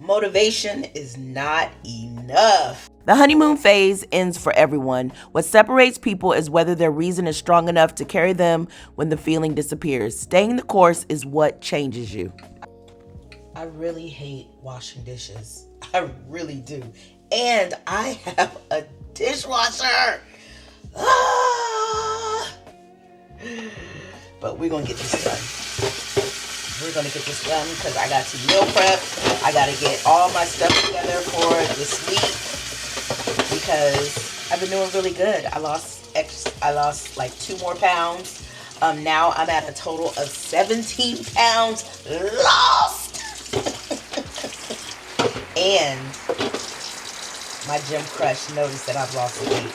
Motivation is not enough. The honeymoon phase ends for everyone. What separates people is whether their reason is strong enough to carry them when the feeling disappears. Staying the course is what changes you. I really hate washing dishes. I really do. And I have a dishwasher. But we're going to get this done. We're going to get this done because I got to meal prep. I got to get all my stuff together for this week because I've been doing really good. I lost like 2 more pounds. Now I'm at a total of 17 pounds lost. And my gym crush noticed that I've lost weight.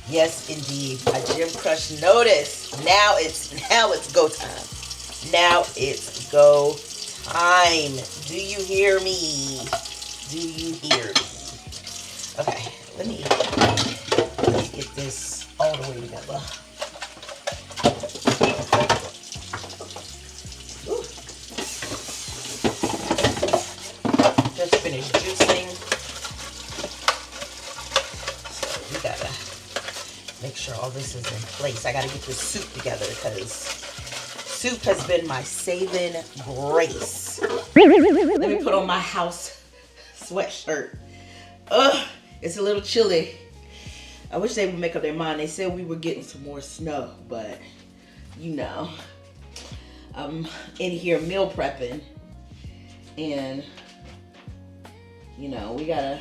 Yes, indeed. My gym crush noticed. Now it's go time. Now it's go time. Do you hear me? Do you hear me? Okay, let me get this all the way together. Ooh. Just finished juicing. So we gotta make sure all this is in place. I gotta get this soup together because soup has been my saving grace. Let me put on my house sweatshirt. Ugh, it's a little chilly. I wish they would make up their mind. They said we were getting some more snow, but you know, I'm in here meal prepping, and you know, we gotta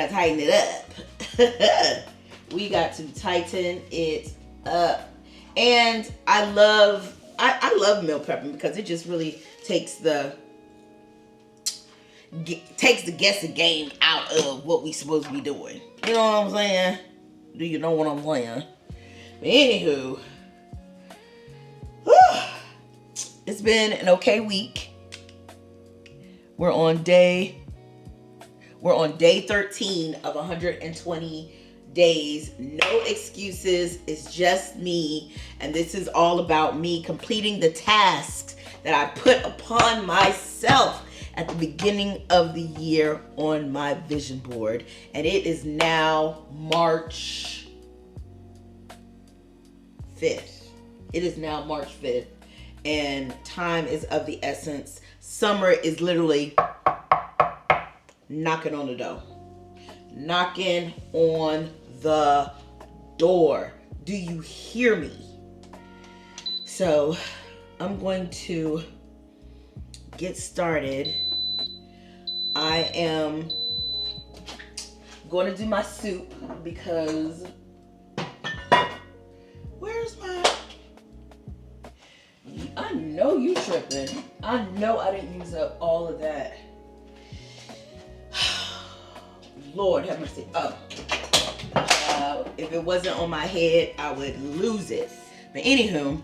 tighten it up. We got to tighten it up. And I love meal prepping because it just really takes the guessing game out of what we supposed to be doing. You know what I'm saying? Do you know what I'm saying? But anywho, it's been an okay week. We're on day 13 of 120 days. No excuses. It's just me. And this is all about me completing the tasks that I put upon myself at the beginning of the year on my vision board. And it is now March 5th. It is now March 5th. And time is of the essence. Summer is literally knocking on the door. Knocking on the door. Do you hear me? So I'm going to get started. I am going to do my soup because where's my... I know you tripping. I know I didn't use up all of that. Lord have mercy. Oh. If it wasn't on my head, I would lose it. But anywho,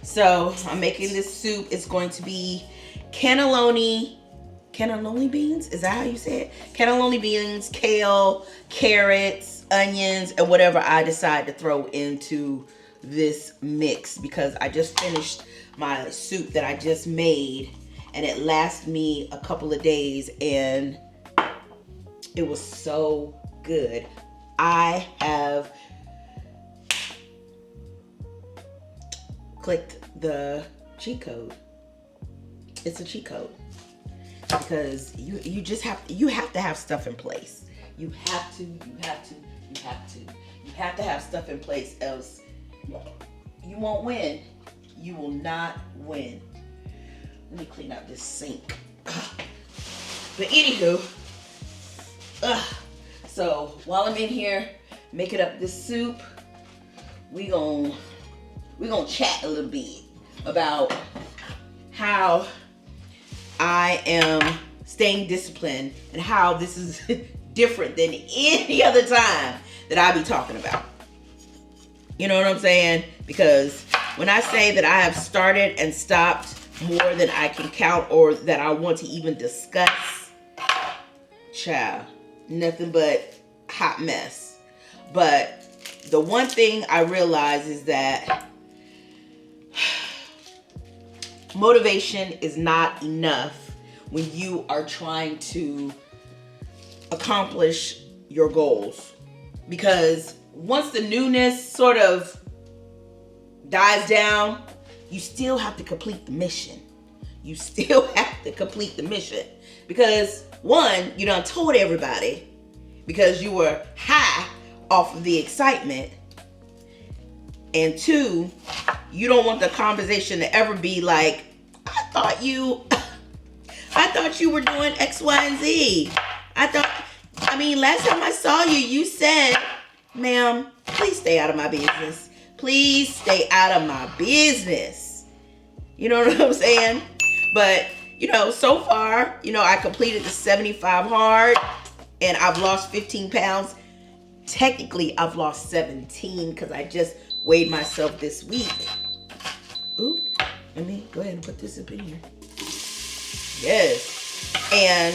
so I'm making this soup. It's going to be cannelloni beans? Is that how you say it? Cannelloni beans, kale, carrots, onions, and whatever I decide to throw into this mix because I just finished my soup that I just made and it lasted me a couple of days and it was so good. I have clicked the cheat code. It's a cheat code because you have to have stuff in place. You have to have stuff in place, else you won't win. You will not win. Let me clean out this sink. But anywho, so while I'm in here making up this soup, we gonna chat a little bit about how I am staying disciplined and how this is different than any other time that I be talking about. You know what I'm saying? Because when I say that I have started and stopped more than I can count or that I want to even discuss, child, nothing but hot mess. But the one thing I realize is that motivation is not enough when you are trying to accomplish your goals. Because once the newness sort of dies down, you still have to complete the mission. You still have to complete the mission. Because one, you done told everybody because you were high off of the excitement. And two, you don't want the conversation to ever be like, I thought you were doing X, Y, and Z. Last time I saw you, you said, ma'am, please stay out of my business. Please stay out of my business. You know what I'm saying? But, so far, I completed the 75 hard and I've lost 15 pounds. Technically, I've lost 17 because I just weighed myself this week. Ooh, let me go ahead and put this up in here. Yes. And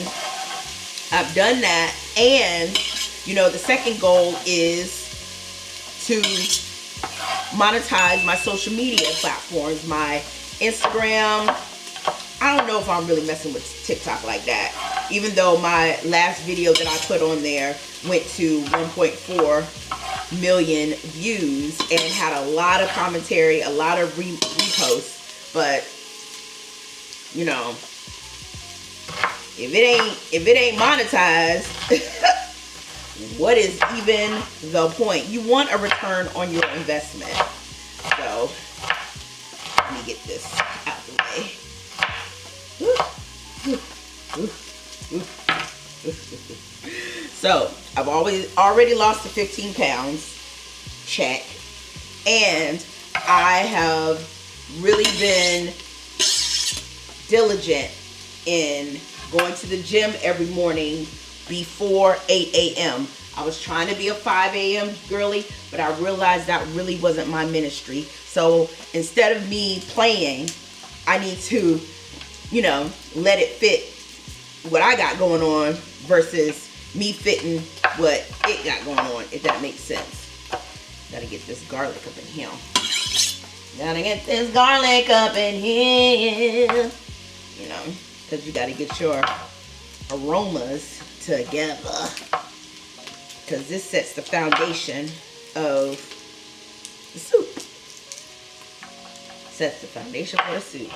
I've done that. And, the second goal is to monetize my social media platforms, my Instagram. I don't know if I'm really messing with TikTok like that, even though my last video that I put on there went to 1.4 million views and had a lot of commentary, a lot of reposts. But if it ain't monetized, what is even the point? You want a return on your investment. So let me get this out of the way. So I've already lost the 15 pounds. Check. And I have really been diligent in going to the gym every morning before 8 a.m. I was trying to be a 5 a.m. girly, but I realized that really wasn't my ministry. So instead of me playing, I need to, let it fit what I got going on versus me fitting what it got going on, if that makes sense. Gotta get this garlic up in here. Gotta get this garlic up in here. Because you gotta get your aromas together. Because this sets the foundation of the soup. Sets the foundation for the soup.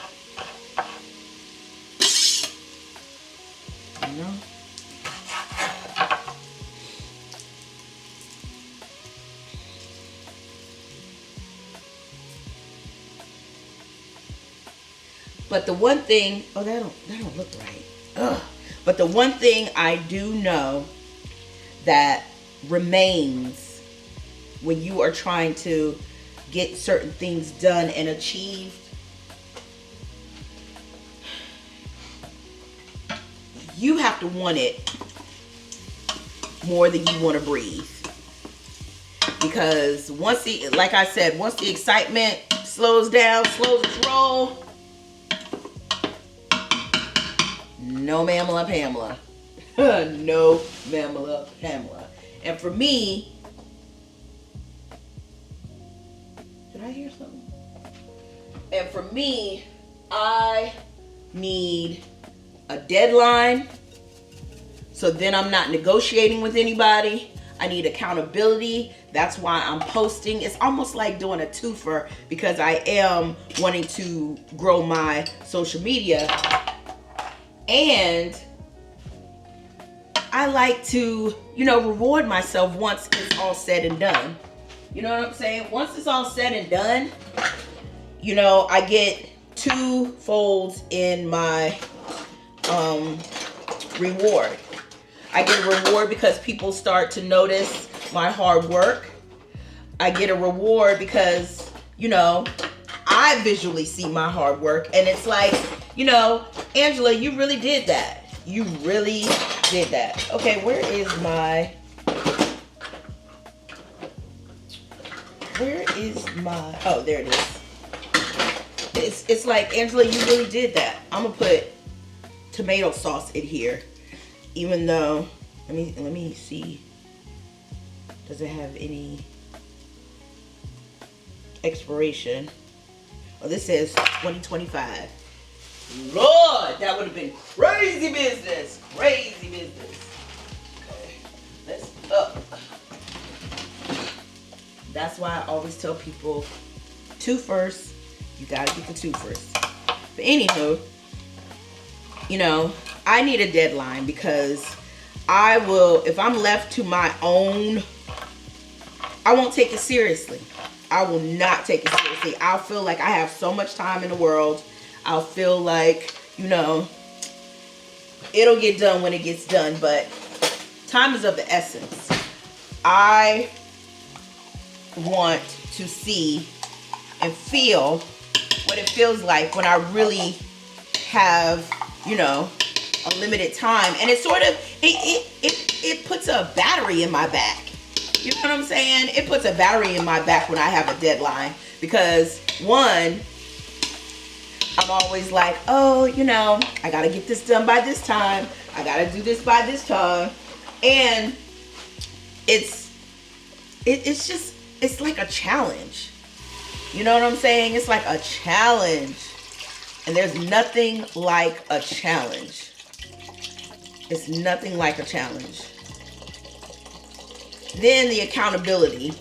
But the one thing, that don't look right. Ugh. But the one thing I do know that remains when you are trying to get certain things done and achieved, you have to want it more than you want to breathe. Because once the excitement slows its roll, no Mamala Pamela. No Mamala Pamela. And for me, did I hear something? And for me, I need a deadline. So then I'm not negotiating with anybody. I need accountability. That's why I'm posting. It's almost like doing a twofer because I am wanting to grow my social media. And I like to, reward myself once it's all said and done. You know what I'm saying? Once it's all said and done, I get 2 folds in my reward. I get a reward because people start to notice my hard work. I get a reward because, I visually see my hard work. And it's like, Angela, you really did that. You really did that. Okay, where is my... Oh, there it is. It's like, Angela, you really did that. I'm going to put tomato sauce in here. Even though, let me see. Does it have any expiration? Oh, this says 2025. Lord, that would have been crazy. crazy business. Crazy business. Okay, let's up. That's why I always tell people, 2 first. You gotta get the 2 first. But anywho, you know, I need a deadline because I will, if I'm left to my own, I won't take it seriously. I will not take it seriously. I'll feel like I have so much time in the world. I'll feel like, you know, it'll get done when it gets done, but time is of the essence. I want to see and feel what it feels like when I really have, you know, a limited time. And it sort of, it puts a battery in my back. You know what I'm saying? It puts a battery in my back when I have a deadline. Because one, I'm always like, oh, you know, I gotta get this done by this time. I gotta do this by this time. And it's just, it's like a challenge. You know what I'm saying? It's like a challenge. And there's nothing like a challenge. It's nothing like a challenge. Then the accountability.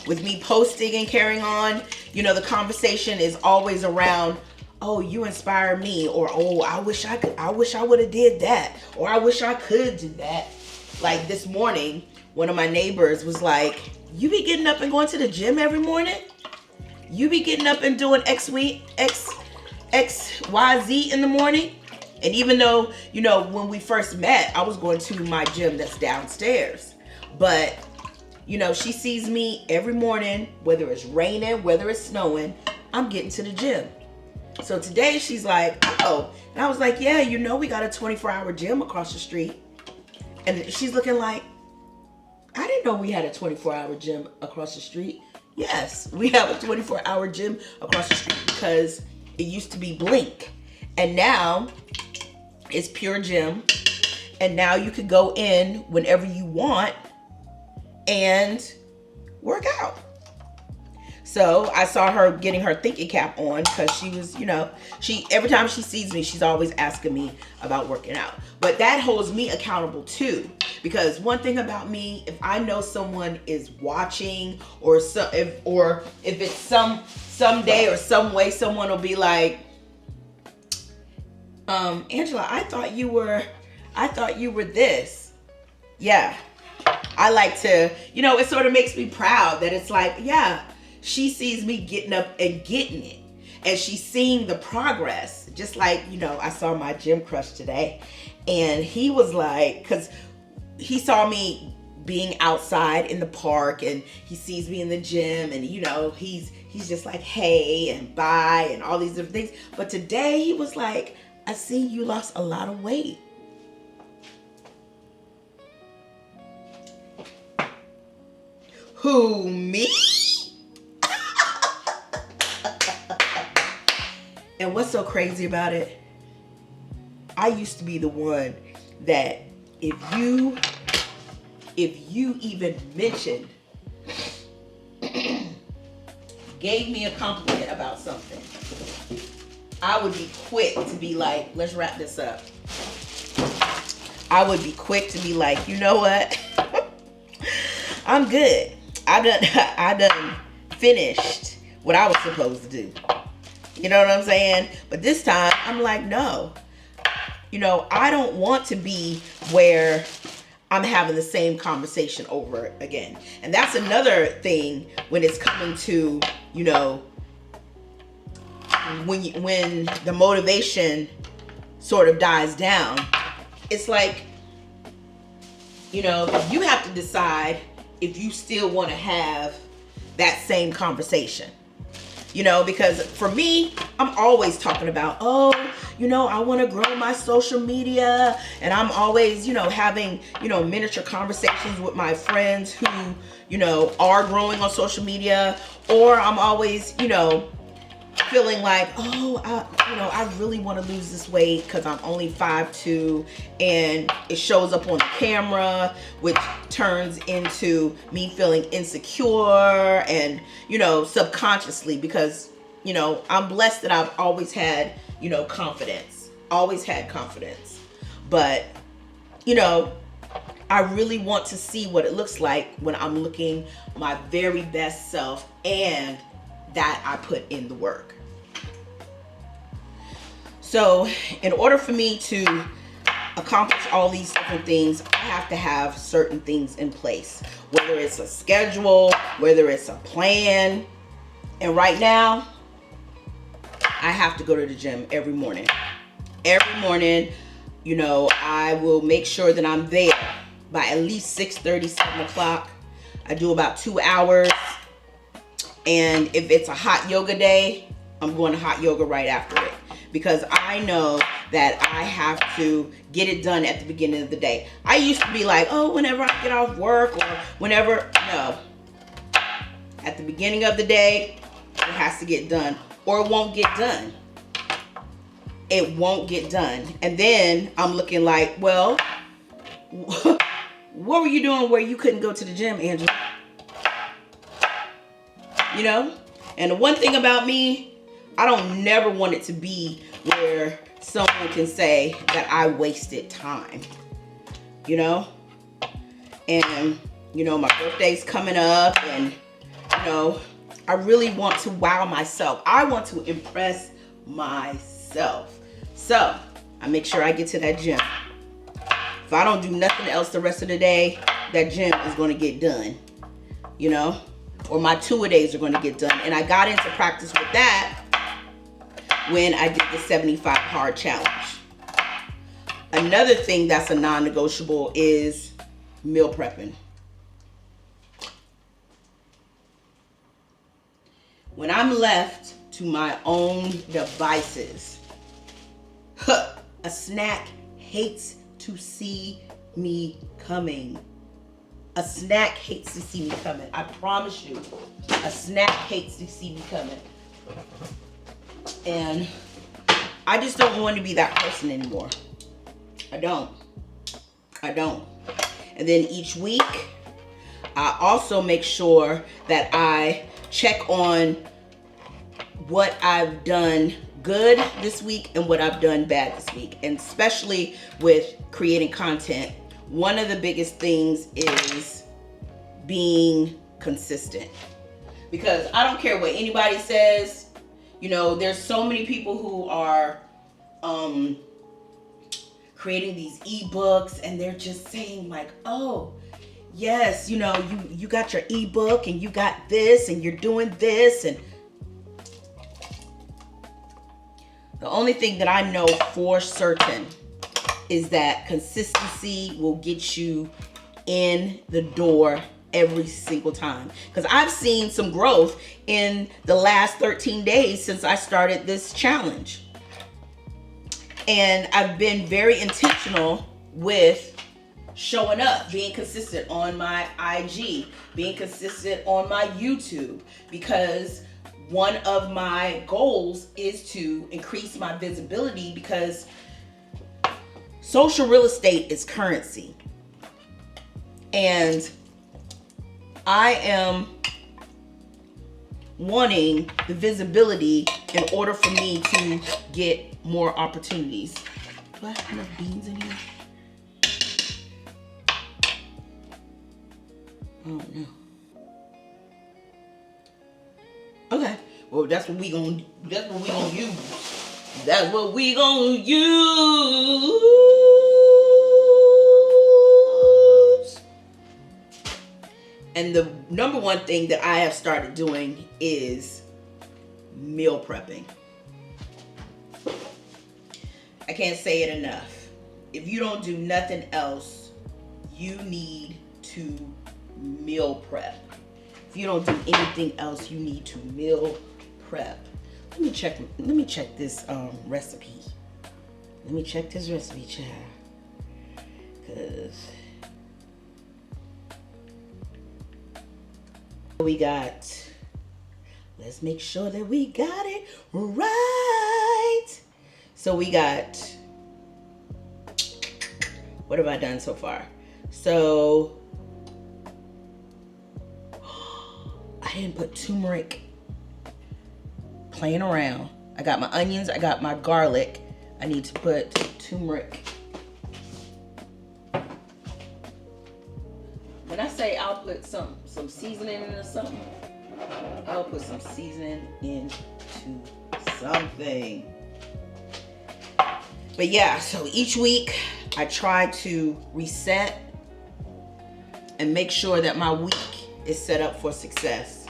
With me posting and carrying on, you know, the conversation is always around, oh, you inspire me, or oh, I wish I would have did that, or I wish I could do that. Like this morning, one of my neighbors was like, you be getting up and going to the gym every morning? You be getting up and doing XYZ in the morning? And even though, you know, when we first met, I was going to my gym that's downstairs. But, you know, she sees me every morning, whether it's raining, whether it's snowing, I'm getting to the gym. So today she's like, oh. And I was like, yeah, you know, we got a 24-hour gym across the street. And she's looking like, I didn't know we had a 24-hour gym across the street. Yes, we have a 24-hour gym across the street because it used to be Blink. And now it's Pure Gym. And now you can go in whenever you want and work out. So I saw her getting her thinking cap on because she was, you know, every time she sees me, she's always asking me about working out. But that holds me accountable too. Because one thing about me, if I know someone is watching, or if it's someday or some way someone will be like, Angela, I thought you were this. Yeah. I like to, you know, it sort of makes me proud that it's like, yeah, she sees me getting up and getting it. And she's seeing the progress. Just like, you know, I saw my gym crush today. And he was like, because he saw me being outside in the park and he sees me in the gym and, you know, he's just like, hey and bye and all these different things. But today he was like, I see you lost a lot of weight. Who, me? And what's so crazy about it? I used to be the one that if you even mentioned, gave me a compliment about something, I would be quick to be like, let's wrap this up. I would be quick to be like, you know what? I'm good. I done finished what I was supposed to do. You know what I'm saying? But this time, I'm like, no. You know, I don't want to be where I'm having the same conversation over again. And that's another thing when it's coming to, you know, when the motivation sort of dies down. It's like, you know, you have to decide if you still want to have that same conversation. You know, because for me, I'm always talking about, oh, you know, I want to grow my social media. And I'm always, you know, having, you know, miniature conversations with my friends who, you know, are growing on social media. Or I'm always, you know, feeling like, oh, I really want to lose this weight because I'm only 5'2", and it shows up on the camera, which turns into me feeling insecure and, you know, subconsciously, because, you know, I'm blessed that I've always had, you know, confidence, always had confidence. But, you know, I really want to see what it looks like when I'm looking my very best self and that I put in the work. So in order for me to accomplish all these different things, I have to have certain things in place, whether it's a schedule, whether it's a plan. And right now, I have to go to the gym every morning. Every morning, you know, I will make sure that I'm there by at least 6:30, 7 o'clock. I do about 2 hours. And if it's a hot yoga day, I'm going to hot yoga right after it. Because I know that I have to get it done at the beginning of the day. I used to be like, oh, whenever I get off work or whenever. No. At the beginning of the day, it has to get done or it won't get done. It won't get done. And then I'm looking like, well, what were you doing where you couldn't go to the gym, Angela? You know? And the one thing about me, I don't never want it to be where someone can say that I wasted time. You know? And, you know, my birthday's coming up and, you know, I really want to wow myself. I want to impress myself. So, I make sure I get to that gym. If I don't do nothing else the rest of the day, that gym is going to get done. You know? Or my 2-a-days are going to get done. And I got into practice with that when I did the 75 hard challenge. Another thing that's a non-negotiable is meal prepping. When I'm left to my own devices, a snack hates to see me coming. A snack hates to see me coming. I promise you, a snack hates to see me coming. And I just don't want to be that person anymore. I don't. And then each week, I also make sure that I check on what I've done good this week and what I've done bad this week. And especially with creating content, one of the biggest things is being consistent. Because I don't care what anybody says. You know, there's so many people who are creating these ebooks and they're just saying like, oh, yes, you know, you got your ebook and you got this and you're doing this. And the only thing that I know for certain is that consistency will get you in the door every single time. Because I've seen some growth in the last 13 days since I started this challenge. And I've been very intentional with showing up, being consistent on my IG, being consistent on my YouTube, because one of my goals is to increase my visibility, because social real estate is currency. And I am wanting the visibility in order for me to get more opportunities. Do I have enough beans in here? Oh no. Okay. Well, that's what we gonna use. That's what we gonna use. And the number one thing that I have started doing is meal prepping. I can't say it enough. If you don't do nothing else, you need to meal prep. If you don't do anything else, you need to meal prep. Let me check this recipe. Let me check this recipe, child. Cause we got, let's make sure that we got it right. So we got, what have I done so far? So I didn't put turmeric. Playing around. I got my onions, I got my garlic. I need to put turmeric when I say I'll put some seasoning into something, I'll put some seasoning into something. But yeah, so each week I try to reset and make sure that my week is set up for success,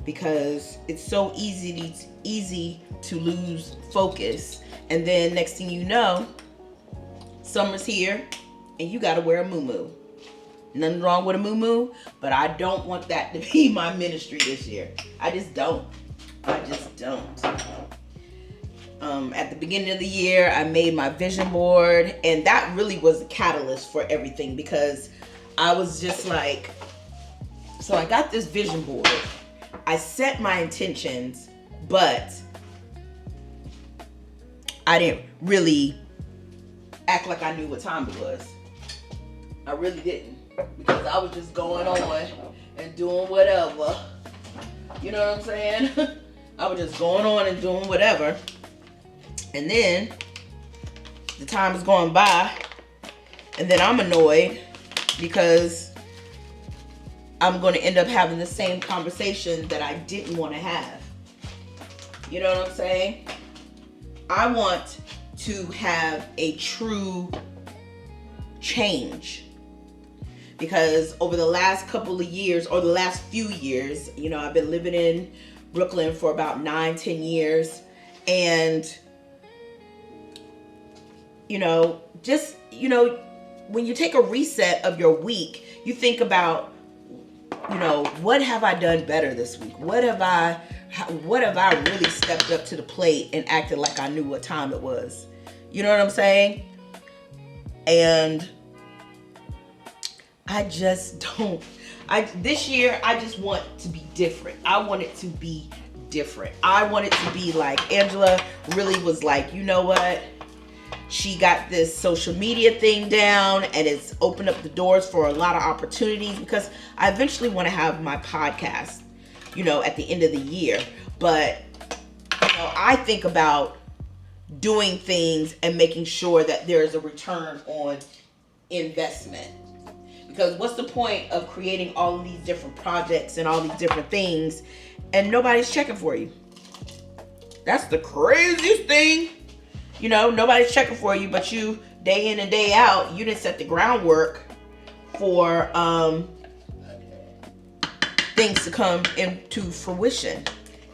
because it's so easy to lose focus, and then next thing you know, summer's here and you gotta wear a muumuu. Nothing wrong with a muumuu, but I don't want that to be my ministry this year. I just don't. At the beginning of the year, I made my vision board, and that really was a catalyst for everything, because I was just like, so I got this vision board. I set my intentions, but I didn't really act like I knew what time it was. I really didn't, because I was just going on and doing whatever. You know what I'm saying? I was just going on and doing whatever. And then the time is going by, and then I'm annoyed because I'm going to end up having the same conversation that I didn't want to have. You know what I'm saying? I want to have a true change, because over the last couple of years, or the last few years, you know, I've been living in Brooklyn for about 9-10 years, and when you take a reset of your week, you think about, what have I done better this week? What have I really stepped up to the plate and acted like I knew what time it was? You know what I'm saying? And I just don't. This year, I just want to be different. I want it to be different. I want it to be like Angela really was like, you know what? She got this social media thing down, and it's opened up the doors for a lot of opportunities, because I eventually want to have my podcast, at the end of the year. But, I think about doing things and making sure that there's a return on investment. Because what's the point of creating all of these different projects and all these different things and nobody's checking for you? That's the craziest thing. Nobody's checking for you, but you, day in and day out, you didn't set the groundwork for things to come into fruition,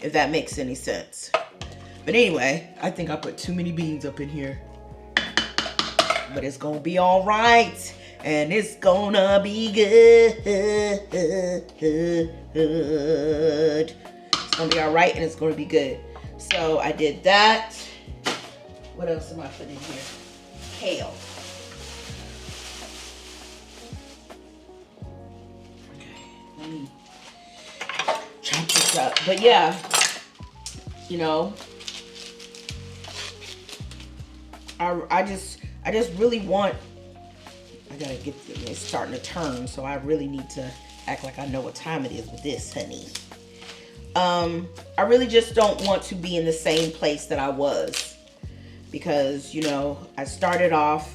if that makes any sense. But anyway, I think I put too many beans up in here. But it's going to be all right. And it's going to be good. It's going to be all right, and it's going to be good. So I did that. What else am I putting in here? Kale. Okay, let me chop this up. But yeah, I just really want. I gotta get it's starting to turn, so I really need to act like I know what time it is with this, honey. I really just don't want to be in the same place that I was. Because, I started off,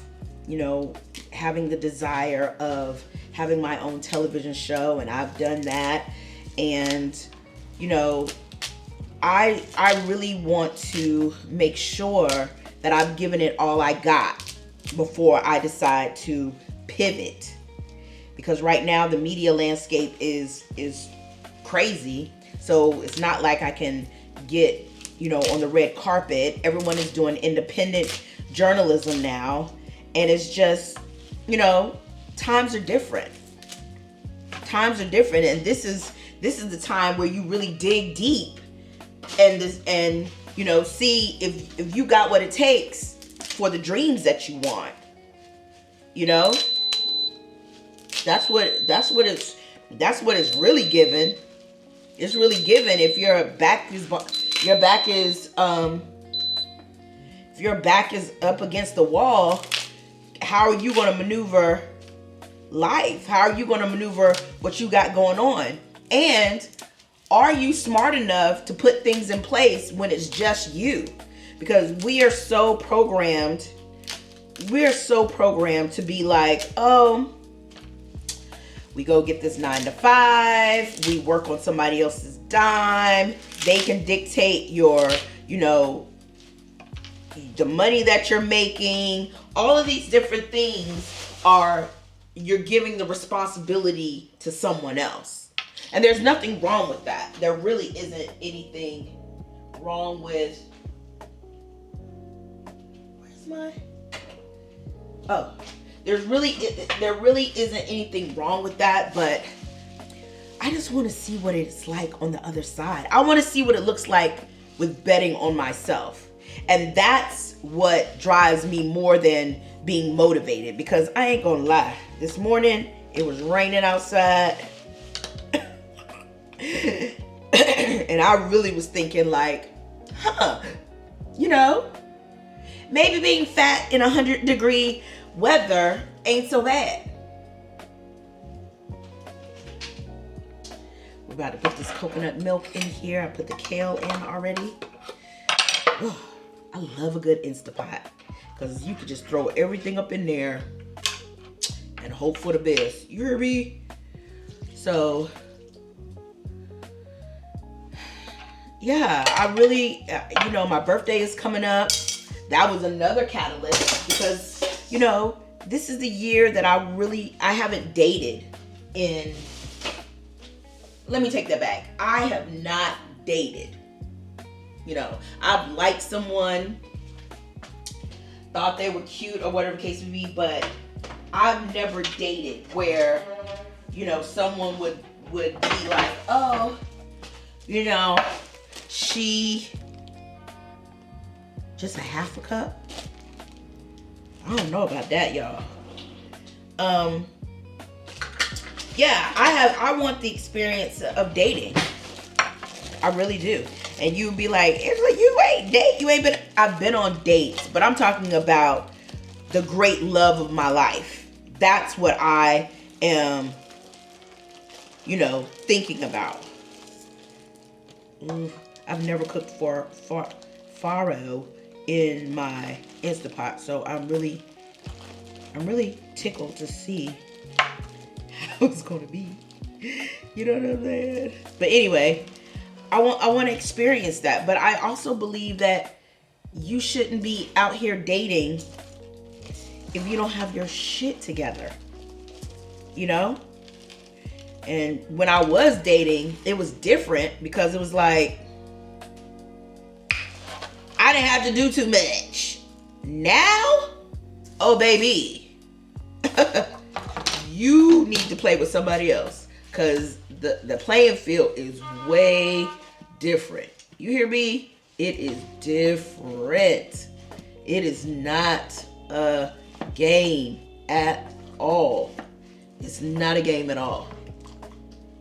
having the desire of having my own television show, and I've done that. And, I really want to make sure that I've given it all I got before I decide to pivot. Because right now the media landscape is crazy. So it's not like I can get on the red carpet. Everyone is doing independent journalism now. And it's just, times are different. And this is the time where you really dig deep and see if you got what it takes for the dreams that you want. That's what it's really given. It's really given if your back is up against the wall. How are you going to maneuver life? How are you going to maneuver what you got going on? And are you smart enough to put things in place when it's just you? Because we are so programmed to be like, oh, We go get this 9 to 5. We work on somebody else's dime. They can dictate your, you know, the money that you're making. All of these different things are, you're giving the responsibility to someone else. And there's nothing wrong with that. There really isn't anything wrong with, where's my, oh, there really isn't anything wrong with that, but I just want to see what it's like on the other side. I want to see what it looks like with betting on myself. And that's what drives me more than being motivated, because I ain't gonna lie, this morning it was raining outside and I really was thinking like, you know, maybe being fat in 100-degree weather ain't so bad. We're about to put this coconut milk in here. I put the kale in already. Ugh, I love a good Instapot, because you could just throw everything up in there and hope for the best. You hear me? So, yeah, I really, you know, my birthday is coming up. That was another catalyst, because, you know, this is the year that I haven't dated in, let me take that back. I have not dated. You know, I've liked someone, thought they were cute or whatever the case would be, but I've never dated where, you know, someone would be like, oh, you know, she just a half a cup. I don't know about that, y'all. Yeah, I want the experience of dating. I really do. And you'd be like, you ain't been, I've been on dates, but I'm talking about the great love of my life. That's what I am, you know, thinking about. I've never cooked for farro in my Instapot, so I'm really tickled to see how it's gonna be. You know what I'm saying? But anyway, I want to experience that. But I also believe that you shouldn't be out here dating if you don't have your shit together. You know? And when I was dating, it was different, because it was like, I didn't have to do too much. Now, oh baby, you need to play with somebody else, because the playing field is way different. You hear me? It is different. It is not a game at all. It's not a game at all.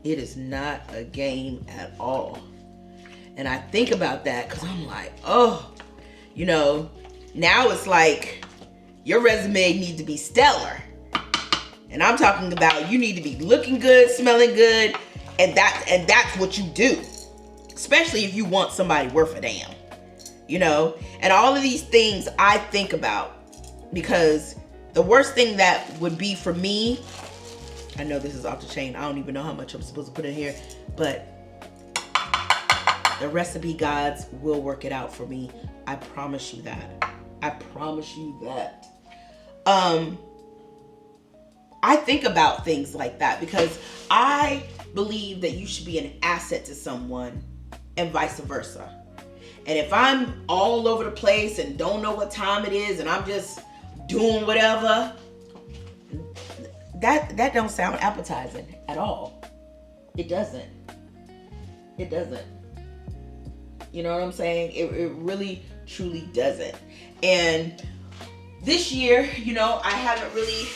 It is not a game at all. And I think about that because I'm like, oh, you know, now it's like your resume needs to be stellar. And I'm talking about you need to be looking good, smelling good, and that's what you do. Especially if you want somebody worth a damn. You know? And all of these things I think about, because the worst thing that would be for me, I know this is off the chain. I don't even know how much I'm supposed to put in here, but the recipe gods will work it out for me. I promise you that. I promise you that. I think about things like that because I believe that you should be an asset to someone and vice versa. And if I'm all over the place and don't know what time it is and I'm just doing whatever, that don't sound appetizing at all. It doesn't. It doesn't. You know what I'm saying? It really, truly doesn't. And this year, you know, I haven't really,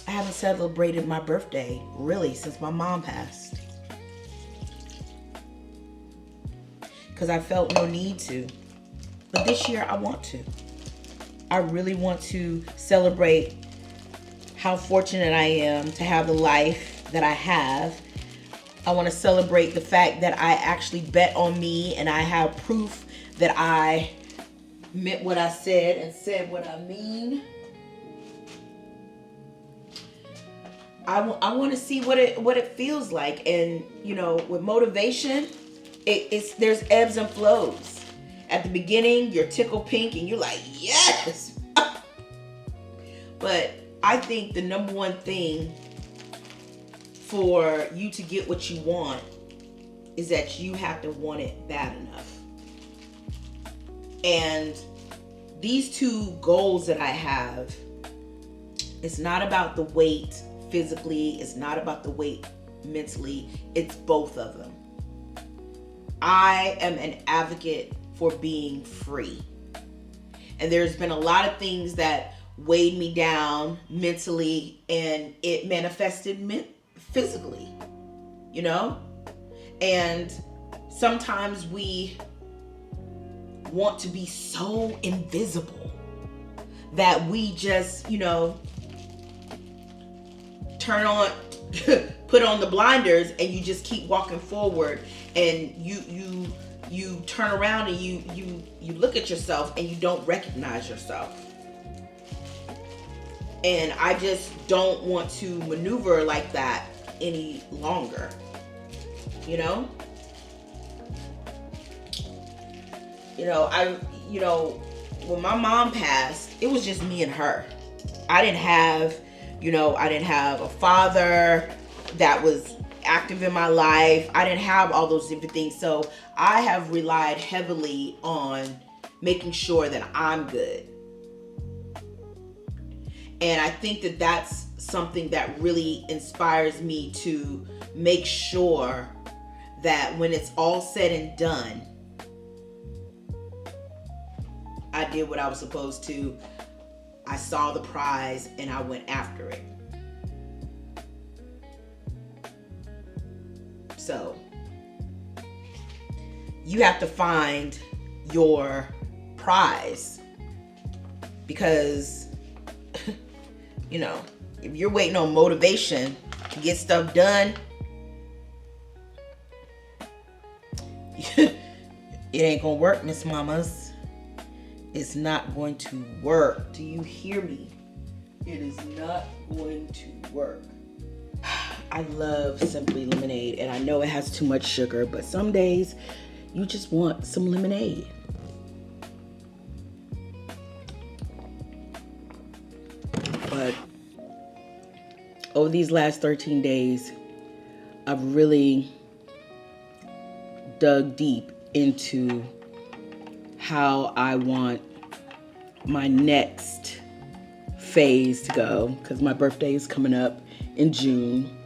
I haven't celebrated my birthday really since my mom passed. Because I felt no need to. But this year I want to. I really want to celebrate how fortunate I am to have the life that I have. I want to celebrate the fact that I actually bet on me and I have proof that I meant what I said and said what I mean. I want to see what it feels like. And, you know, with motivation, there's ebbs and flows. At the beginning, you're tickle pink and you're like, yes. But I think the number one thing for you to get what you want is that you have to want it bad enough. And these two goals that I have, it's not about the weight physically, it's not about the weight mentally, it's both of them. I am an advocate for being free. And there's been a lot of things that weighed me down mentally, and it manifested physically, you know? And sometimes we want to be so invisible that we just, you know, put on the blinders and you just keep walking forward, and you turn around and you look at yourself and you don't recognize yourself. And I just don't want to maneuver like that any longer, you know? When my mom passed, it was just me and her. I didn't have a father that was active in my life. I didn't have all those different things. So I have relied heavily on making sure that I'm good. And I think that that's something that really inspires me to make sure that when it's all said and done, I did what I was supposed to. I saw the prize and I went after it. So, you have to find your prize, because, you know, if you're waiting on motivation to get stuff done, it ain't gonna work, Miss Mamas. It's not going to work. Do you hear me? It is not going to work. I love Simply Lemonade, and I know it has too much sugar, but some days you just want some lemonade. But over these last 13 days, I've really dug deep into how I want my next phase to go, because my birthday is coming up in June.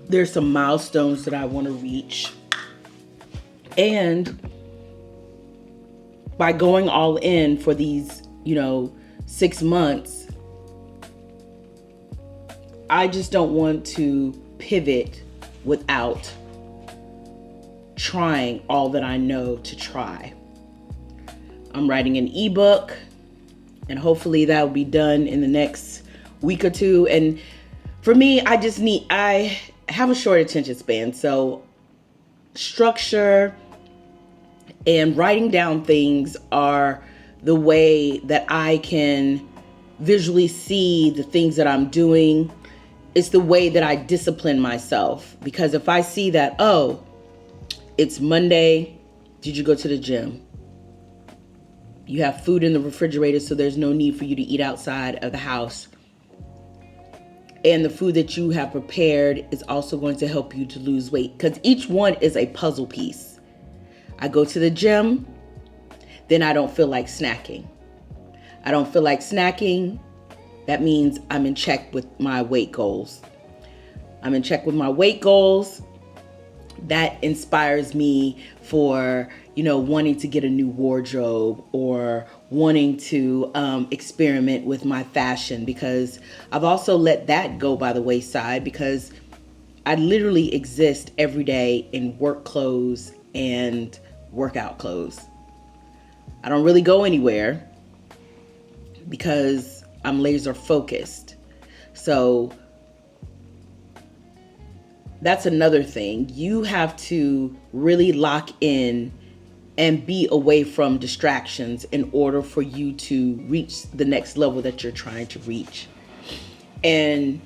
There's some milestones that I want to reach. And by going all in for these, 6 months, I just don't want to pivot without trying all that I know to try. I'm writing an ebook, and hopefully that will be done in the next week or two. And for me, I have a short attention span. So structure and writing down things are the way that I can visually see the things that I'm doing. It's the way that I discipline myself. Because if I see that, oh, it's Monday, did you go to the gym? You have food in the refrigerator, so there's no need for you to eat outside of the house. And the food that you have prepared is also going to help you to lose weight, because each one is a puzzle piece. I go to the gym, then I don't feel like snacking. I don't feel like snacking. That means I'm in check with my weight goals. I'm in check with my weight goals. That inspires me for, wanting to get a new wardrobe, or wanting to experiment with my fashion, because I've also let that go by the wayside, because I literally exist every day in work clothes and workout clothes. I don't really go anywhere because I'm laser focused. So that's another thing. You have to really lock in and be away from distractions in order for you to reach the next level that you're trying to reach. And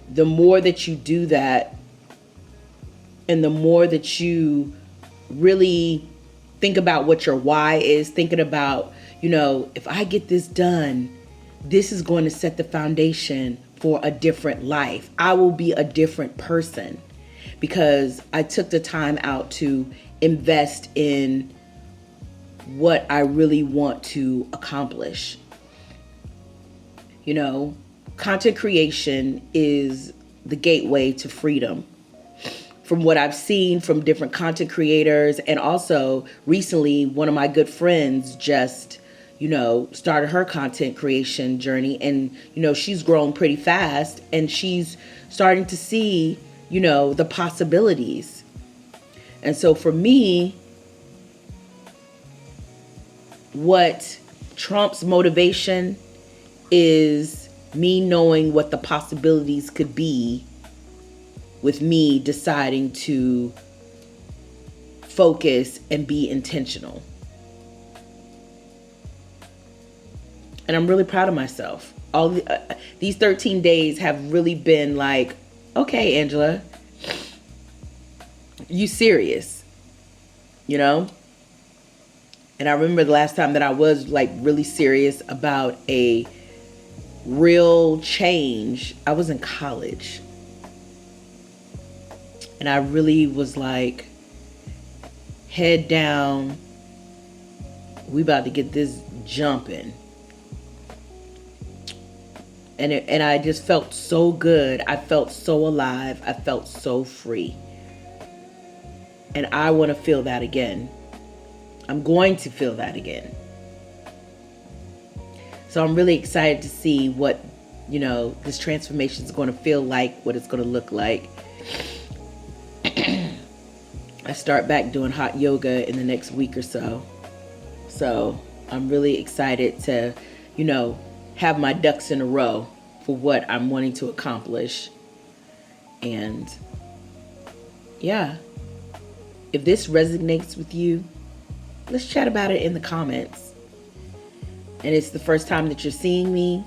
the more that you do that, and the more that you really think about what your why is, thinking about, if I get this done, this is going to set the foundation for a different life. I will be a different person because I took the time out to invest in what I really want to accomplish. Content creation is the gateway to freedom. From what I've seen from different content creators, and also recently, one of my good friends just, started her content creation journey, and, she's grown pretty fast, and she's starting to see, the possibilities. And so for me, what trumps motivation is me knowing what the possibilities could be with me deciding to focus and be intentional. And I'm really proud of myself. These 13 days have really been like, okay, Angela, you serious, And I remember the last time that I was like really serious about a real change. I was in college. And I really was like, head down. We about to get this jumping. And I just felt so good. I felt so alive. I felt so free. And I want to feel that again. I'm going to feel that again. So I'm really excited to see what, this transformation is going to feel like, what it's going to look like. I start back doing hot yoga in the next week or so. So I'm really excited to, have my ducks in a row for what I'm wanting to accomplish. And yeah, if this resonates with you, let's chat about it in the comments. And it's the first time that you're seeing me.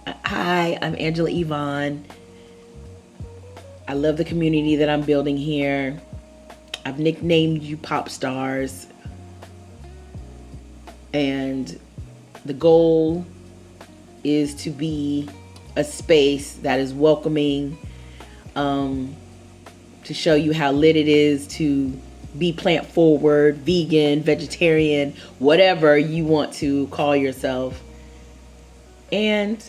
Hi, I'm Angela Yvonne. I love the community that I'm building here. I've nicknamed you pop stars. And the goal is to be a space that is welcoming, to show you how lit it is to be plant forward, vegan, vegetarian, whatever you want to call yourself. And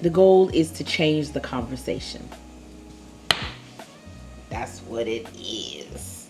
the goal is to change the conversation. That's what it is.